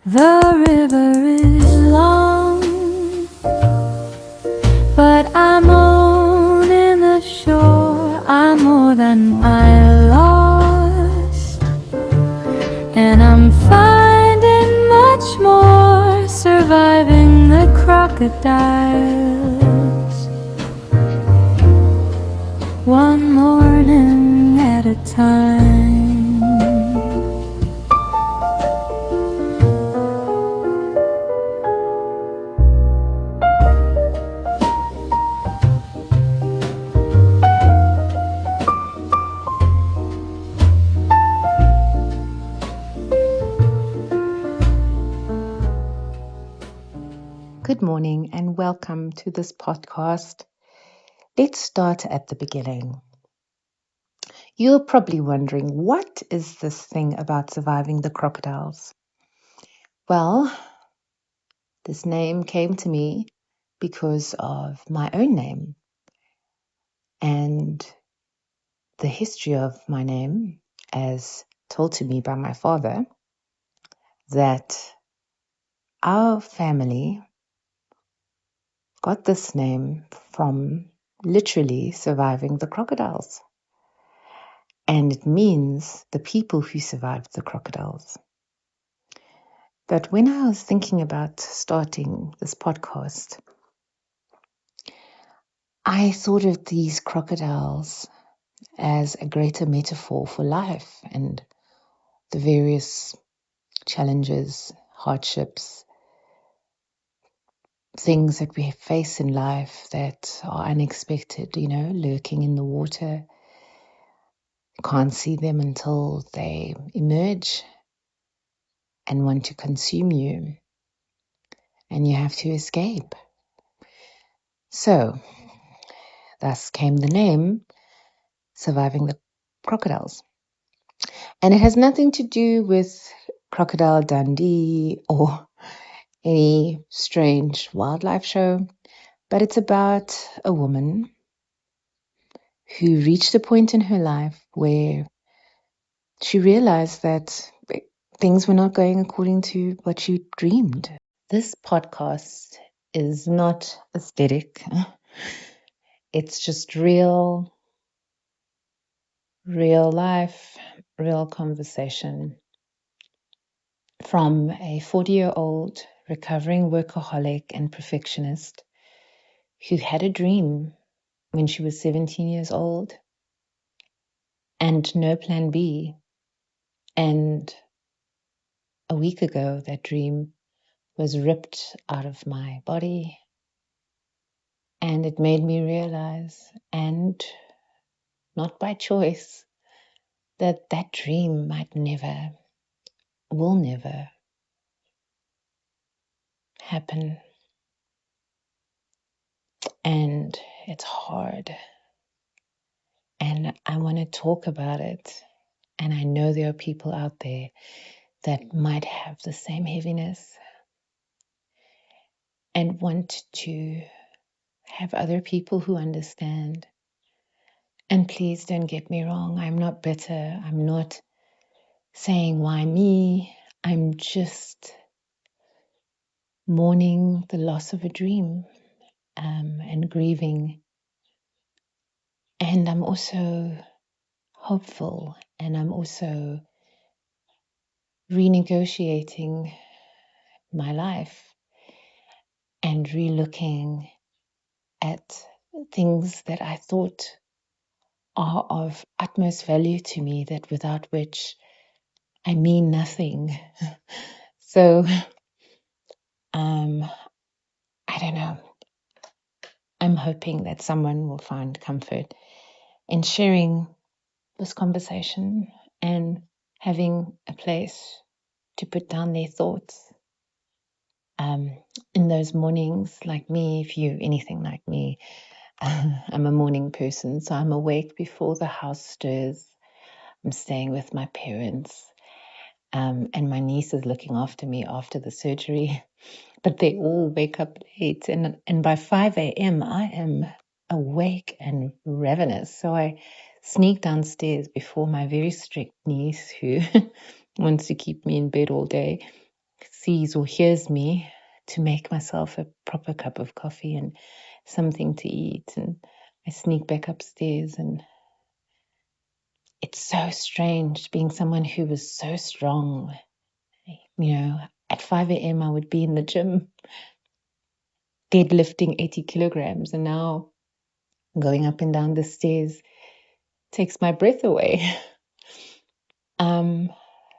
The river is long, but I'm owning the shore. I'm more than I lost, and I'm finding much more, surviving the crocodiles, one morning at a time. Good morning and welcome to this podcast. Let's start at the beginning. You're probably wondering, what is this thing about surviving the crocodiles? Well, this name came to me because of my own name and the history of my name, as told to me by my father, that our family got this name from literally surviving the crocodiles. And it means the people who survived the crocodiles. But when I was thinking about starting this podcast, I thought of these crocodiles as a greater metaphor for life and the various challenges, hardships, things that we face in life that are unexpected, lurking in the water. You can't see them until they emerge and want to consume you, and you have to escape. So, thus came the name Surviving the Crocodiles. And it has nothing to do with Crocodile Dundee or any strange wildlife show, but it's about a woman who reached a point in her life where she realized that things were not going according to what she dreamed. This podcast is not aesthetic. It's just real life, real conversation from a 40-year-old recovering workaholic and perfectionist who had a dream when she was 17 years old and no plan B. And a week ago, that dream was ripped out of my body, and it made me realize, and not by choice, that that dream might never, will never happen. And it's hard. And I want to talk about it. And I know there are people out there that might have the same heaviness and want to have other people who understand. And please don't get me wrong, I'm not bitter. I'm not saying why me. I'm just mourning the loss of a dream, and grieving. And I'm also hopeful, and I'm also renegotiating my life and relooking at things that I thought are of utmost value to me, that without which I mean nothing. So, I don't know. I'm hoping that someone will find comfort in sharing this conversation and having a place to put down their thoughts. In those mornings, like me, if you're anything like me, I'm a morning person, so I'm awake before the house stirs. I'm staying with my parents, and my niece is looking after me after the surgery. But they all wake up late, and by 5 a.m. I am awake and ravenous. So I sneak downstairs before my very strict niece, who wants to keep me in bed all day, sees or hears me to make myself a proper cup of coffee and something to eat. And I sneak back upstairs, and it's so strange being someone who was so strong. You know, at 5 a.m. I would be in the gym deadlifting 80 kilograms, and now going up and down the stairs takes my breath away.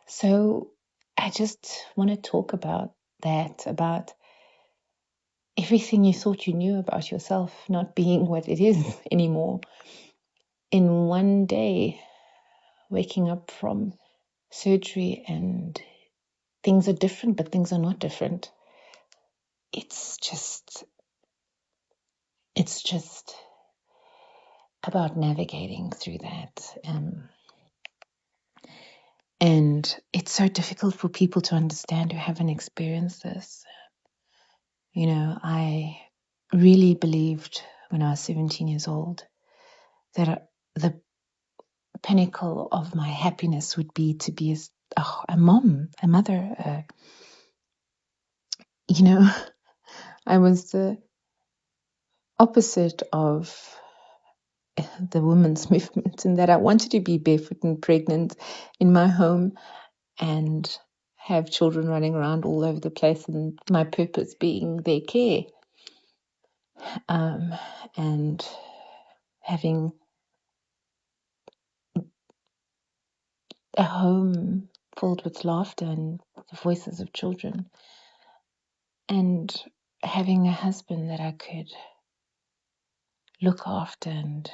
So I just want to talk about that, about everything you thought you knew about yourself not being what it is anymore. In one day, waking up from surgery and things are different, but things are not different. It's just about navigating through that. And it's so difficult for people to understand who haven't experienced this. You know, I really believed when I was 17 years old that the pinnacle of my happiness would be to be a mom, a mother. You know, I was the opposite of the women's movement in that I wanted to be barefoot and pregnant in my home and have children running around all over the place, and my purpose being their care, and having a home filled with laughter and the voices of children, and having a husband that I could look after and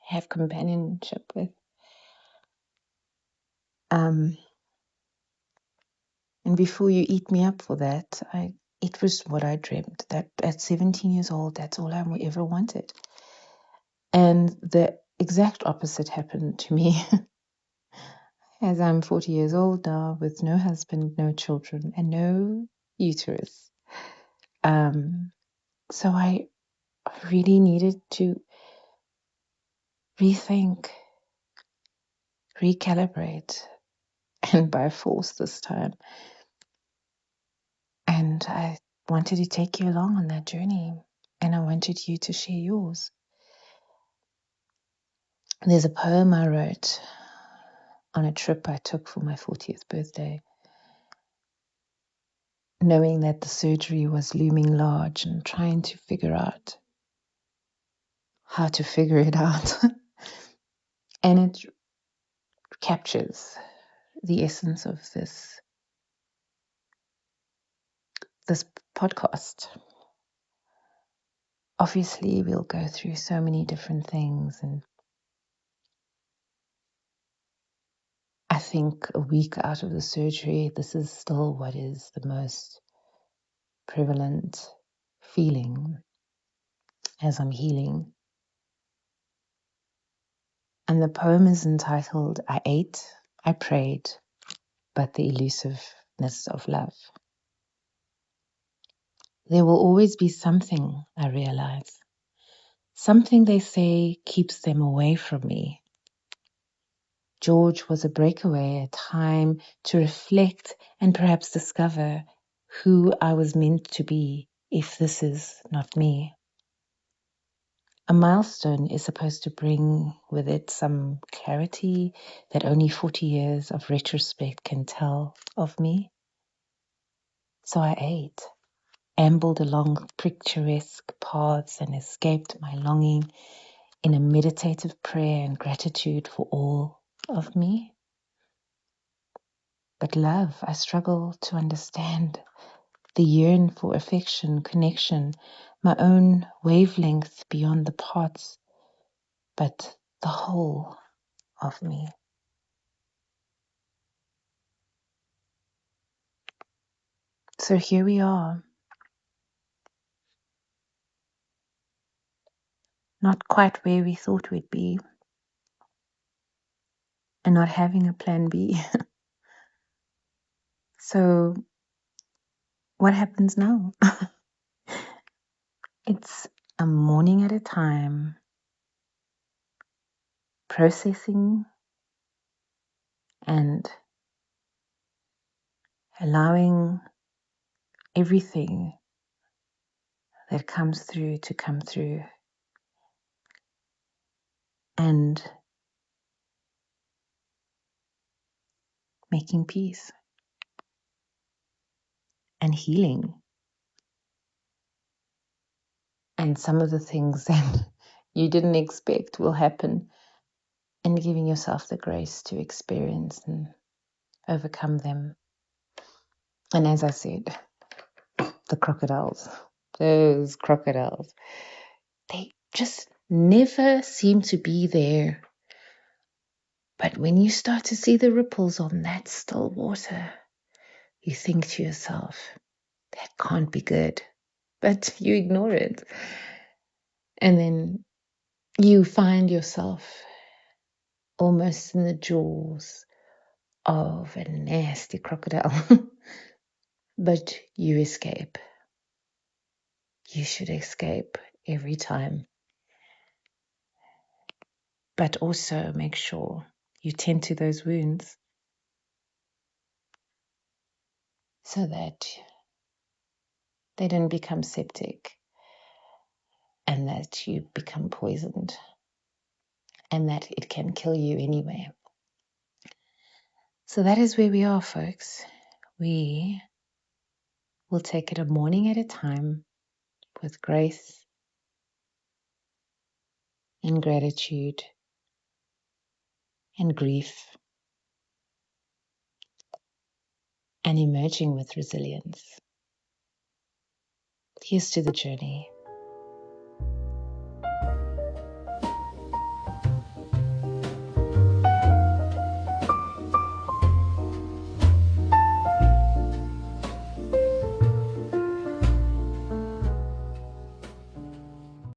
have companionship with. And before you eat me up for that, it was what I dreamed. That at 17 years old, that's all I ever wanted. And the exact opposite happened to me as I'm 40 years old now with no husband, no children, and no uterus. So I really needed to rethink, recalibrate, and by force this time. And I wanted to take you along on that journey, and I wanted you to share yours. There's a poem I wrote on a trip I took for my 40th birthday, knowing that the surgery was looming large and trying to figure out how to figure it out. And it captures the essence of this podcast. Obviously, we'll go through so many different things, and I think a week out of the surgery, this is still what is the most prevalent feeling as I'm healing. And the poem is entitled, I Ate, I Prayed, but the Elusiveness of Love. There will always be something, I realize. Something they say keeps them away from me. George was a breakaway, a time to reflect and perhaps discover who I was meant to be if this is not me. A milestone is supposed to bring with it some clarity that only 40 years of retrospect can tell of me. So I ate, ambled along picturesque paths, and escaped my longing in a meditative prayer and gratitude for all of me. But love, I struggle to understand. The yearn for affection, connection, my own wavelength beyond the parts, but the whole of me. So here we are, not quite where we thought we'd be, and not having a plan B. So what happens now? It's a morning at a time, processing and allowing everything that comes through to come through, and making peace and healing. And some of the things that you didn't expect will happen, and giving yourself the grace to experience and overcome them. And as I said, the crocodiles, those crocodiles, they just never seem to be there. But when you start to see the ripples on that still water, you think to yourself, that can't be good. But you ignore it. And then you find yourself almost in the jaws of a nasty crocodile. But you escape. You should escape every time. But also make sure you tend to those wounds so that they don't become septic and that you become poisoned and that it can kill you anyway. So that is where we are, folks. We will take it a morning at a time with grace and gratitude and grief and emerging with resilience. Here's to the journey.